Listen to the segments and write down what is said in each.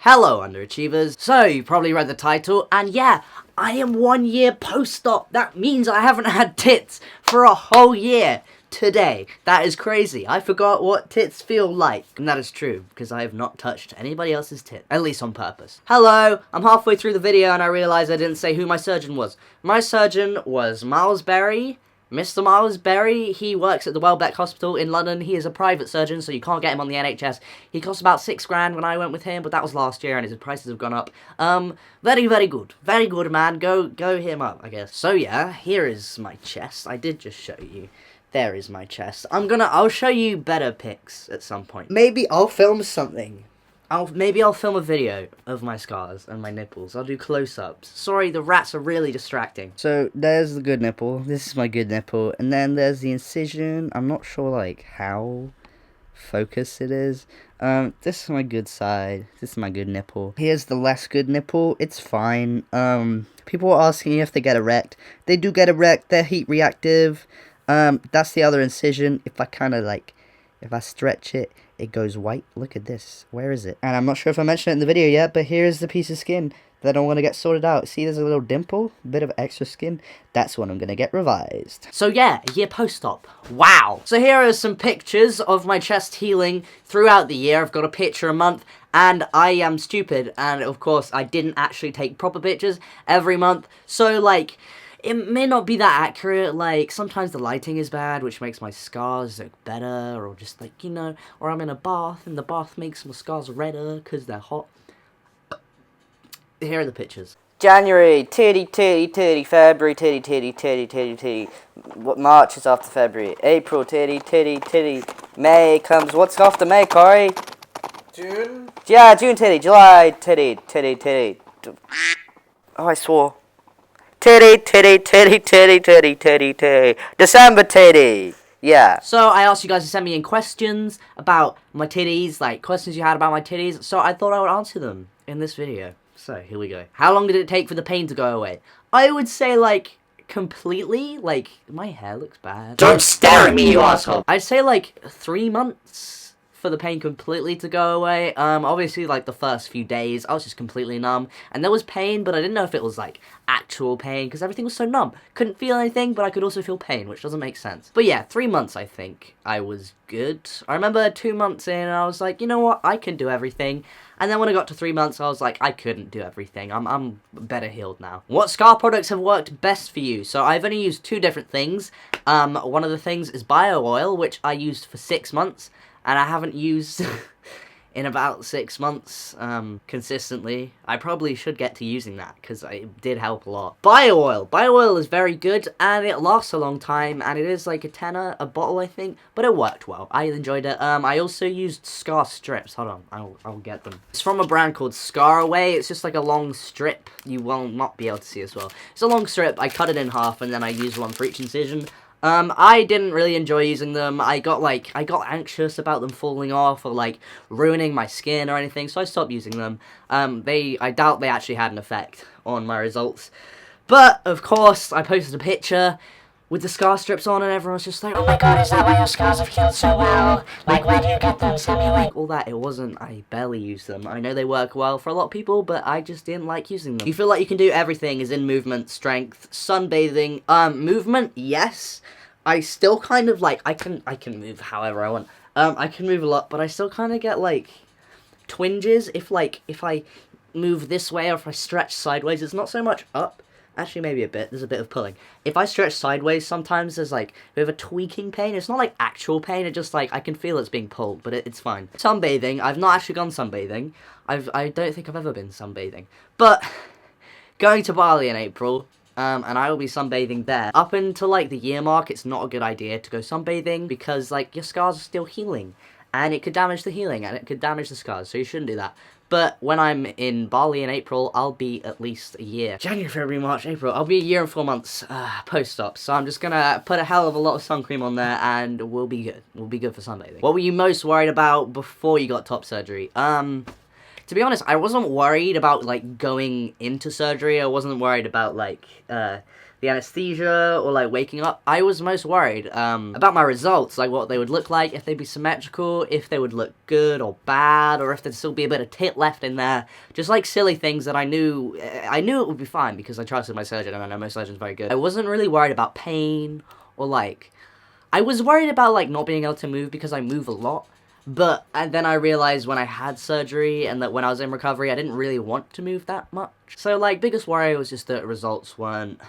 Hello, underachievers. So, you probably read the title, and yeah, I am 1 year post-op. That means I haven't had tits for a whole year today. That is crazy. I forgot what tits feel like. And that is true, because I have not touched anybody else's tit, at least on purpose. Hello, I'm halfway through the video and I realized I didn't say who my surgeon was. My surgeon was Miles Berry. Mr. Miles Berry, he works at the Welbeck Hospital in London. He is a private surgeon, so you can't get him on the NHS. He cost about £6 when I went with him, but that was last year, and his prices have gone up. Very, very good. Very good, man. Go hit him up, I guess. So, yeah, here is my chest. I did just show you. There is my chest. I'll show you better pics at some point. Maybe I'll film something. Maybe I'll film a video of my scars and my nipples. I'll do close-ups. Sorry, the rats are really distracting. So, there's the good nipple. This is my good nipple. And then there's the incision. I'm not sure, like, how focused it is. This is my good side. This is my good nipple. Here's the less good nipple. It's fine. People are asking if they get erect. They do get erect. They're heat reactive. That's the other incision. If I kind of, like, if I stretch it, it goes white. Look at this. Where is it? And I'm not sure if I mentioned it in the video yet, but here's the piece of skin that I want to get sorted out. See, there's a little dimple, a bit of extra skin. That's what I'm going to get revised. So yeah, a year post-op. Wow. So here are some pictures of my chest healing throughout the year. I've got a picture a month, and I am stupid. And of course, I didn't actually take proper pictures every month. So like, it may not be that accurate. Like, sometimes the lighting is bad, which makes my scars look better, or just, like, you know, or I'm in a bath, and the bath makes my scars redder, because they're hot. Here are the pictures. January, titty, titty, titty. February, titty, titty, titty, titty, titty. March is after February. April, titty, titty, titty. May comes, what's after May, Corey? June? Yeah, June, titty. July, titty, titty, titty. Oh, I swore. Titty, titty, titty, titty, titty, titty, titty. December titty. Yeah. So I asked you guys to send me in questions about my titties, like questions you had about my titties. So I thought I would answer them in this video. So here we go. How long did it take for the pain to go away? I would say like completely. Like my hair looks bad. Don't stare at me, you asshole. I'd say like 3 months for the pain completely to go away. Obviously, like, the first few days, I was just completely numb, and there was pain, but I didn't know if it was, like, actual pain, because everything was so numb. Couldn't feel anything, but I could also feel pain, which doesn't make sense. But yeah, 3 months, I think, I was good. I remember 2 months in, and I was like, you know what, I can do everything. And then when I got to 3 months, I was like, I couldn't do everything. I'm better healed now. What scar products have worked best for you? So I've only used 2 different things. One of the things is bio oil, which I used for 6 months. And I haven't used in about 6 months consistently. I probably should get to using that because it did help a lot. Bio oil. Bio oil is very good and it lasts a long time, and it is like a tenner a bottle, I think. But it worked well. I enjoyed it. I also used scar strips. Hold on, I'll get them. It's from a brand called Scar Away. It's just like a long strip. You will not be able to see as well. It's a long strip. I cut it in half and then I used one for each incision. I didn't really enjoy using them. I got anxious about them falling off or, like, ruining my skin or anything, so I stopped using them. I doubt they actually had an effect on my results. But, of course, I posted a picture with the scar strips on, and everyone's just like, oh my god, is that why your scars have healed so well? Like, where do you get them? Send me a link. All that, it wasn't. I barely use them. I know they work well for a lot of people, but I just didn't like using them. You feel like you can do everything is in movement, strength, sunbathing. Movement, yes. I still kind of, like, I can move however I want. I can move a lot, but I still kind of get, like, twinges if I move this way or if I stretch sideways. It's not so much up. Actually, maybe a bit. There's a bit of pulling. If I stretch sideways, sometimes there's, like, a bit of a tweaking pain. It's not, like, actual pain. It just, like, I can feel it's being pulled, but it's fine. Sunbathing. I've not actually gone sunbathing. I don't think I've ever been sunbathing. But going to Bali in April, and I will be sunbathing there. Up until, like, the year mark, it's not a good idea to go sunbathing because, like, your scars are still healing. And it could damage the healing, and it could damage the scars, so you shouldn't do that. But when I'm in Bali in April, I'll be at least a year. January, February, March, April. I'll be a year and 4 months post-op. So I'm just gonna put a hell of a lot of sun cream on there, and we'll be good. We'll be good for sunbathing. What were you most worried about before you got top surgery? To be honest, I wasn't worried about, like, going into surgery. I wasn't worried about, like, the the anesthesia or like waking up, I was most worried about my results, like what they would look like, if they'd be symmetrical, if they would look good or bad, or if there'd still be a bit of tit left in there. Just like silly things that I knew it would be fine because I trusted my surgeon and I know my surgeon's very good. I wasn't really worried about pain or like, I was worried about like not being able to move because I move a lot. But and then I realized when I had surgery and that when I was in recovery, I didn't really want to move that much. So, like, biggest worry was just that results weren't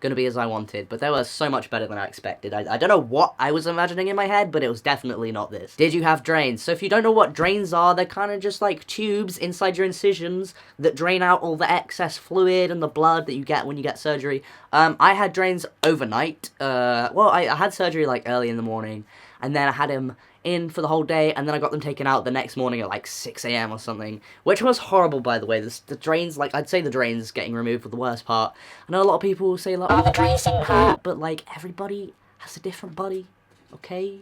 going to be as I wanted. But they were so much better than I expected. I don't know what I was imagining in my head, but it was definitely not this. Did you have drains? So if you don't know what drains are, they're kind of just like tubes inside your incisions that drain out all the excess fluid and the blood that you get when you get surgery. I had drains overnight. Well, I had surgery, like, early in the morning. And then I had him in for the whole day, and then I got them taken out the next morning at like 6 a.m. or something, which was horrible, by the way. The drains, like, I'd say the drains getting removed were the worst part. I know a lot of people say, like, oh, the drains didn't hurt, but, like, everybody has a different body, okay?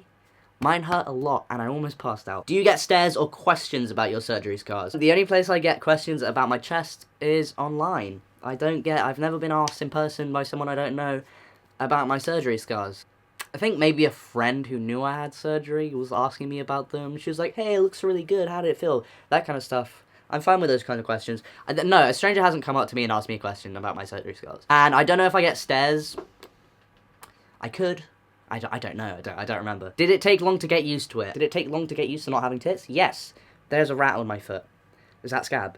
Mine hurt a lot, and I almost passed out. Do you get stares or questions about your surgery scars? The only place I get questions about my chest is online. I've never been asked in person by someone I don't know about my surgery scars. I think maybe a friend who knew I had surgery was asking me about them. She was like, hey, it looks really good, how did it feel? That kind of stuff. I'm fine with those kind of questions. No, a stranger hasn't come up to me and asked me a question about my surgery scars. And I don't know if I get stares. I could. I don't know. I don't remember. Did it take long to get used to it? Did it take long to get used to not having tits? Yes. There's a rat on my foot. Is that Scab?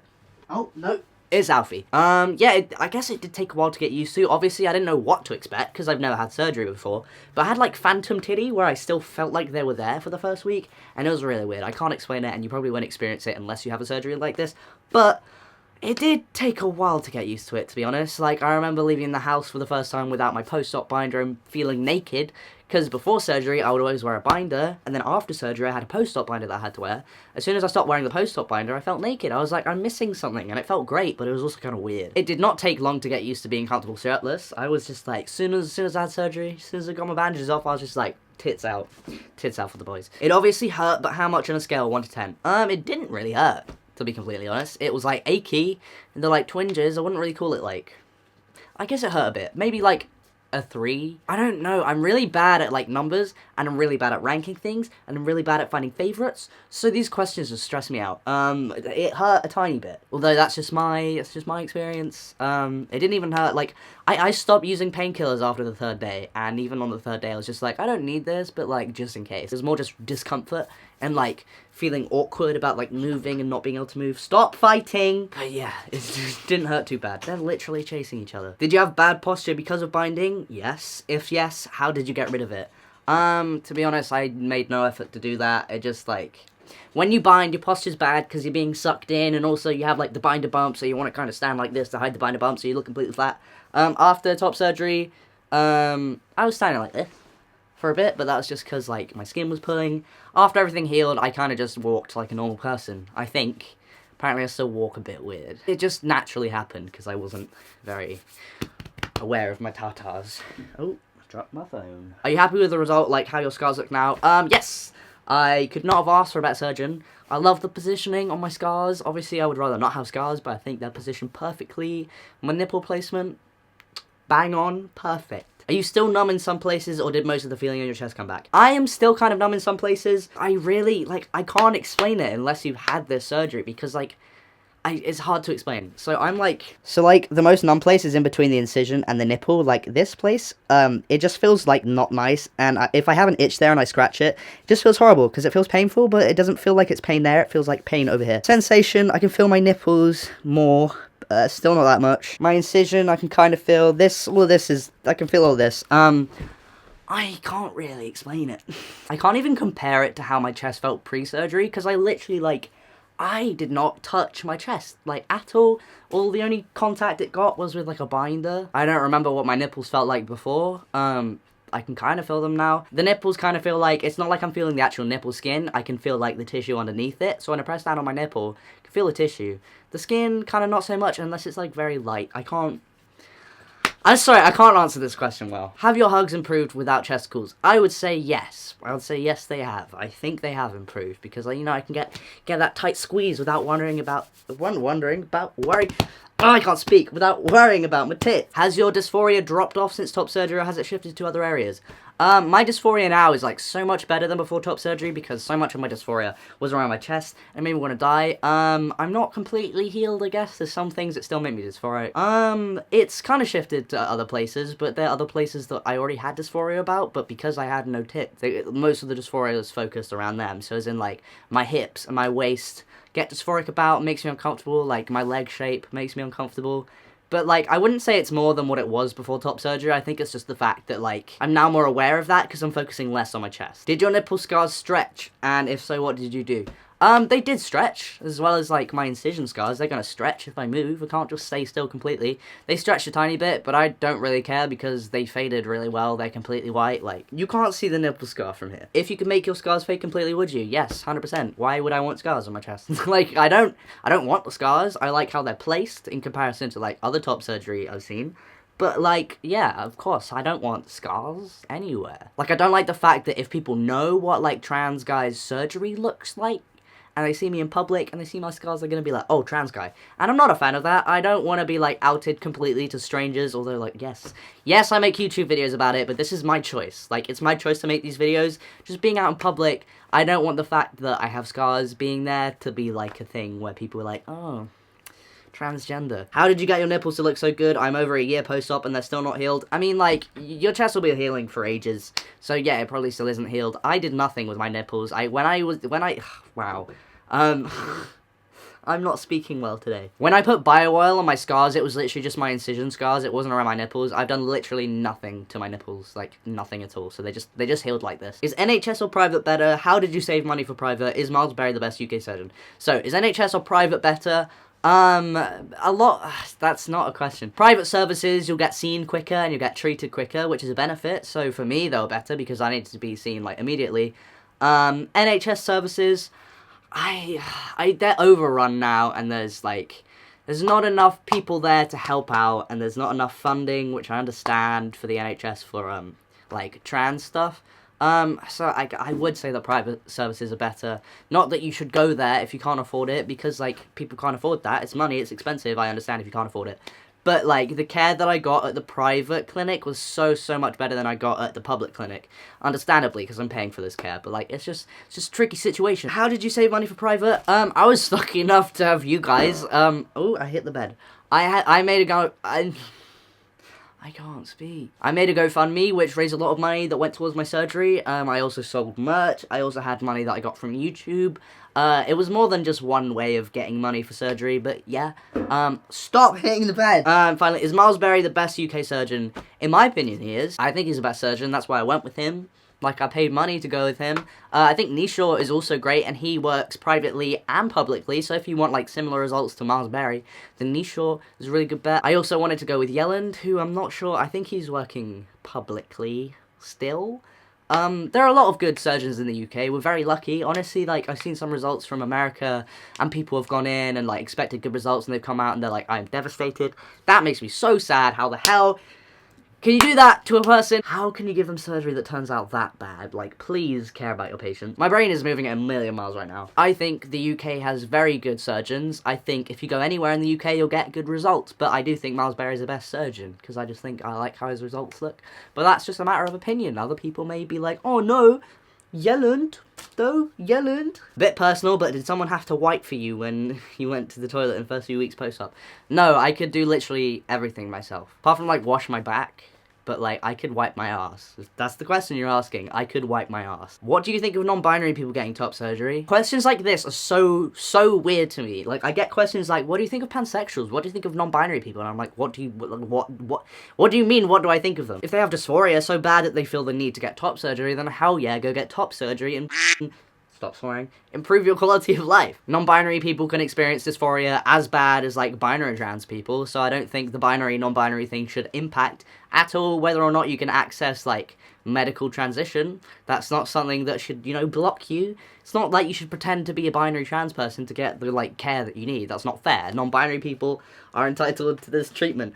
Oh, no. It's Alfie. Yeah, I guess it did take a while to get used to. Obviously, I didn't know what to expect, because I've never had surgery before. But I had, like, phantom titty, where I still felt like they were there for the first week. And it was really weird. I can't explain it, and you probably won't experience it unless you have a surgery like this. But it did take a while to get used to it, to be honest. Like, I remember leaving the house for the first time without my post-op binder and feeling naked. Because before surgery, I would always wear a binder, and then after surgery, I had a post-op binder that I had to wear. As soon as I stopped wearing the post-op binder, I felt naked. I was like, I'm missing something, and it felt great, but it was also kind of weird. It did not take long to get used to being comfortable shirtless. I was just like, as soon as I had surgery, as soon as I got my bandages off, I was just like, tits out. Tits out for the boys. It obviously hurt, but how much on a scale of 1 to 10? It didn't really hurt, to be completely honest. It was like achy, and they're like twinges. I wouldn't really call it like, I guess it hurt a bit. Maybe like a 3? I don't know. I'm really bad at, like, numbers, and I'm really bad at ranking things, and I'm really bad at finding favorites, so these questions just stress me out. It hurt a tiny bit, although that's just my experience. It didn't even hurt, like, I stopped using painkillers after the 3rd day, and even on the 3rd day I was just like, I don't need this, but, like, just in case. It was more just discomfort, and, like, feeling awkward about, like, moving and not being able to move. Stop fighting! But yeah, it didn't hurt too bad. They're literally chasing each other. Did you have bad posture because of binding? Yes. If yes, how did you get rid of it? To be honest, I made no effort to do that. It just, like, when you bind, your posture's bad because you're being sucked in, and also you have, like, the binder bump, so you want to kind of stand like this to hide the binder bump, so you look completely flat. After top surgery, I was standing like this for a bit, but that was just because, like, my skin was pulling. After everything healed, I kind of just walked like a normal person, I think. Apparently I still walk a bit weird. It just naturally happened, because I wasn't very aware of my tatas. Oh, I dropped my phone. Are you happy with the result, like how your scars look now? Yes! I could not have asked for a better surgeon. I love the positioning on my scars. Obviously, I would rather not have scars, but I think they're positioned perfectly. My nipple placement, bang on, perfect. Are you still numb in some places, or did most of the feeling on your chest come back? I am still kind of numb in some places. I really, like, I can't explain it unless you've had this surgery, because, like, it's hard to explain. So I'm like... So, like, the most numb place is in between the incision and the nipple, like this place. It just feels, like, not nice, and if I have an itch there and I scratch it, it just feels horrible, because it feels painful, but it doesn't feel like it's pain there, it feels like pain over here. Sensation, I can feel my nipples more. Still not that much. My incision, I can kind of feel this. All of this is, I can feel all this. I can't really explain it. I can't even compare it to how my chest felt pre-surgery, because I literally, like, I did not touch my chest, like, at all. All the only contact it got was with, like, a binder. I don't remember what my nipples felt like before. I can kind of feel them now. The nipples kind of feel like, it's not like I'm feeling the actual nipple skin, I can feel, like, the tissue underneath it. So when I press down on my nipple, I can feel the tissue. The skin, kind of not so much, unless it's, like, very light. I can't I'm sorry, I can't answer this question well. Have your hugs improved without chesticles? I would say yes. I would say yes, they have. I think they have improved because, you know, I can get that tight squeeze without worrying about I can't speak without worrying about my tits. Has your dysphoria dropped off since top surgery, or has it shifted to other areas? My dysphoria now is like so much better than before top surgery because so much of my dysphoria was around my chest and made me want to die. I'm not completely healed, I guess. There's some things that still make me dysphoric. It's kind of shifted to other places, but there are other places that I already had dysphoria about, but because I had no tits, most of the dysphoria was focused around them. So as in like my hips and my waist get dysphoric about, makes me uncomfortable, like my leg shape makes me uncomfortable. But, like, I wouldn't say it's more than what it was before top surgery. I think it's just the fact that, like, I'm now more aware of that because I'm focusing less on my chest. Did your nipple scars stretch? And if so, what did you do? They did stretch, as well as, like, my incision scars. They're gonna stretch if I move. I can't just stay still completely. They stretched a tiny bit, but I don't really care because they faded really well. They're completely white. Like, you can't see the nipple scar from here. If you could make your scars fade completely, would you? Yes, 100%. Why would I want scars on my chest? Like, I don't want the scars. I like how they're placed in comparison to, like, other top surgery I've seen. But, like, yeah, of course, I don't want scars anywhere. Like, I don't like the fact that if people know what, like, trans guys' surgery looks like, and they see me in public, and they see my scars, they're gonna be like, oh, trans guy. And I'm not a fan of that. I don't want to be, like, outed completely to strangers, although, like, yes, I make YouTube videos about it, but this is my choice. Like, it's my choice to make these videos. Just being out in public, I don't want the fact that I have scars being there to be, like, a thing where people are like, oh, transgender. How did you get your nipples to look so good? I'm over a year post-op and they're still not healed. I mean, like, your chest will be healing for ages. So, yeah, it probably still isn't healed. I did nothing with my nipples. Wow. I'm not speaking well today. When I put bio oil on my scars, it was literally just my incision scars. It wasn't around my nipples. I've done literally nothing to my nipples. Like, nothing at all. So they just healed like this. Is NHS or private better? How did you save money for private? Is Miles Berry the best UK surgeon? So, is NHS or private better? A lot, that's not a question. Private services, you'll get seen quicker and you'll get treated quicker, which is a benefit. So for me, they were better because I needed to be seen, like, immediately. NHS services, they're overrun now, and there's not enough people there to help out, and there's not enough funding, which I understand for the NHS for, like, trans stuff. So I would say that private services are better. Not that you should go there if you can't afford it, because, like, people can't afford that. It's money, it's expensive, I understand if you can't afford it. But, like, the care that I got at the private clinic was so much better than I got at the public clinic. Understandably, because I'm paying for this care, but, like, it's just a tricky situation. How did you save money for private? I was lucky enough to have you guys. Oh, I hit the bed. I can't speak. I made a GoFundMe, which raised a lot of money that went towards my surgery. I also sold merch. I also had money that I got from YouTube. It was more than just one way of getting money for surgery, but yeah. Stop hitting the bed! Finally, is Miles Berry the best UK surgeon? In my opinion, he is. I think he's the best surgeon. That's why I went with him. Like, I paid money to go with him. I think Nishaw is also great, and he works privately and publicly, so if you want, like, similar results to Miles Berry, then Nishaw is a really good bet. I also wanted to go with Yelland, who I'm not sure, I think he's working publicly still. There are a lot of good surgeons in the UK. We're very lucky. Honestly, like, I've seen some results from America, and people have gone in and, like, expected good results, and they've come out, and they're like, I'm devastated. That makes me so sad. How the hell can you do that to a person? How can you give them surgery that turns out that bad? Like, please care about your patient. My brain is moving at a million miles right now. I think the UK has very good surgeons. I think if you go anywhere in the UK, you'll get good results. But I do think Miles Berry is the best surgeon, because I just think I like how his results look. But that's just a matter of opinion. Other people may be like, oh no, Yelland, though, Yelland. Bit personal, but did someone have to wipe for you when you went to the toilet in the first few weeks post-op? No, I could do literally everything myself. Apart from, like, wash my back. But, like, I could wipe my ass. If that's the question you're asking. I could wipe my ass. What do you think of non-binary people getting top surgery? Questions like this are so weird to me. Like, I get questions like, what do you think of pansexuals? What do you think of non-binary people? And I'm like, what do you mean, what do I think of them? If they have dysphoria so bad that they feel the need to get top surgery, then hell yeah, go get top surgery and stop swearing. Improve your quality of life. Non-binary people can experience dysphoria as bad as, like, binary trans people, so I don't think the binary, non-binary thing should impact at all whether or not you can access, like, medical transition. That's not something that should, you know, block you. It's not like you should pretend to be a binary trans person to get the, like, care that you need. That's not fair. Non-binary people are entitled to this treatment.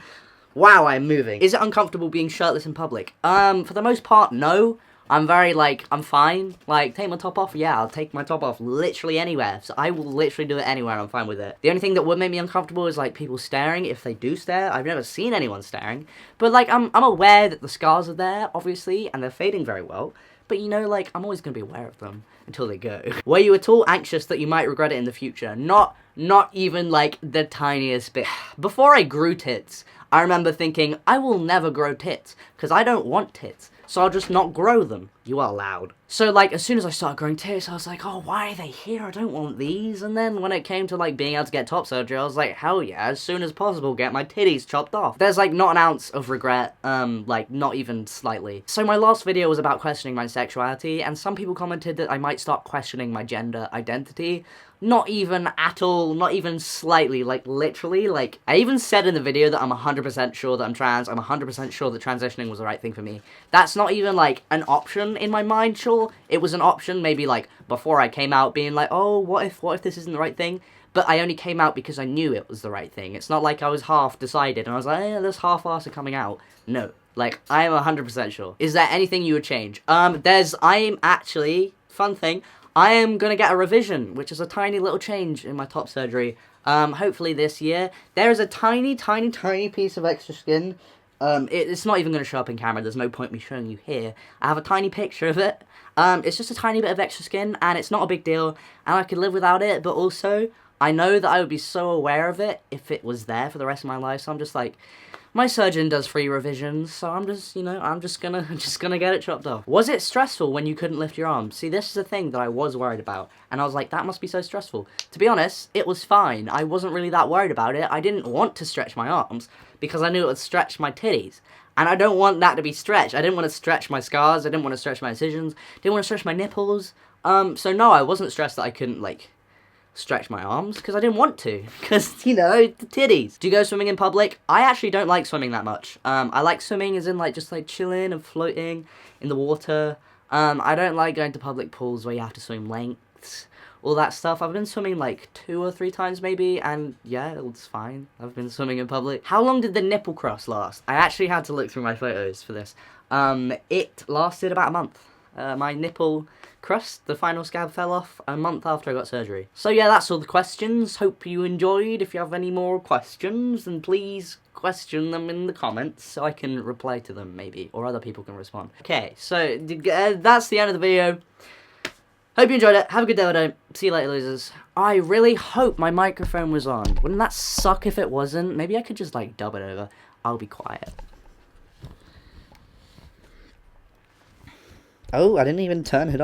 Wow, I'm moving. Is it uncomfortable being shirtless in public? For the most part, no. I'm very, like, I'm fine. Like, take my top off? Yeah, I'll take my top off literally anywhere. So I will literally do it anywhere, I'm fine with it. The only thing that would make me uncomfortable is, like, people staring, if they do stare. I've never seen anyone staring. But, like, I'm aware that the scars are there, obviously, and they're fading very well. But, you know, like, I'm always going to be aware of them until they go. Were you at all anxious that you might regret it in the future? Not even, like, the tiniest bit. Before I grew tits, I remember thinking, I will never grow tits, because I don't want tits. So I'll just not grow them. You are loud. So, like, as soon as I started growing tits, I was like, oh, why are they here? I don't want these. And then when it came to, like, being able to get top surgery, I was like, hell yeah, as soon as possible, get my titties chopped off. There's, like, not an ounce of regret, like, not even slightly. So my last video was about questioning my sexuality, and some people commented that I might start questioning my gender identity. Not even at all, not even slightly, like, literally, like, I even said in the video that I'm 100% sure that I'm trans, I'm 100% sure that transitioning was the right thing for me. That's not even, like, an option in my mind, sure. It was an option, maybe, like, before I came out, being like, oh, what if this isn't the right thing? But I only came out because I knew it was the right thing. It's not like I was half decided, and I was like, this half-ass are coming out. No. Like, I am 100% sure. Is there anything you would change? I'm actually, fun thing, I am going to get a revision, which is a tiny little change in my top surgery, hopefully this year. There is a tiny, tiny, tiny piece of extra skin. It's not even going to show up in camera, there's no point me showing you here. I have a tiny picture of it. It's just a tiny bit of extra skin, and it's not a big deal, and I could live without it, but also, I know that I would be so aware of it if it was there for the rest of my life, so I'm just like, my surgeon does free revisions, so I'm just, you know, I'm just gonna get it chopped off. Was it stressful when you couldn't lift your arms? See, this is the thing that I was worried about, and I was like, that must be so stressful. To be honest, it was fine. I wasn't really that worried about it. I didn't want to stretch my arms, because I knew it would stretch my titties. And I don't want that to be stretched. I didn't want to stretch my scars, I didn't want to stretch my incisions, didn't want to stretch my nipples. So no, I wasn't stressed that I couldn't, like, stretch my arms, because I didn't want to, because, you know, the titties. Do you go swimming in public? I actually don't like swimming that much. I like swimming as in, like, just, like, chilling and floating in the water. I don't like going to public pools where you have to swim lengths, all that stuff. I've been swimming, like, 2 or 3 times, maybe, and, yeah, it's fine. I've been swimming in public. How long did the nipple crust last? I actually had to look through my photos for this. It lasted about a month. My nipple crust, the final scab, fell off a month after I got surgery. So yeah, that's all the questions. Hope you enjoyed. If you have any more questions, then please question them in the comments so I can reply to them, maybe, or other people can respond. Okay, so that's the end of the video. Hope you enjoyed it. Have a good day, don't. See you later, losers. I really hope my microphone was on. Wouldn't that suck if it wasn't? Maybe I could just, like, dub it over. I'll be quiet. Oh, I didn't even turn it on.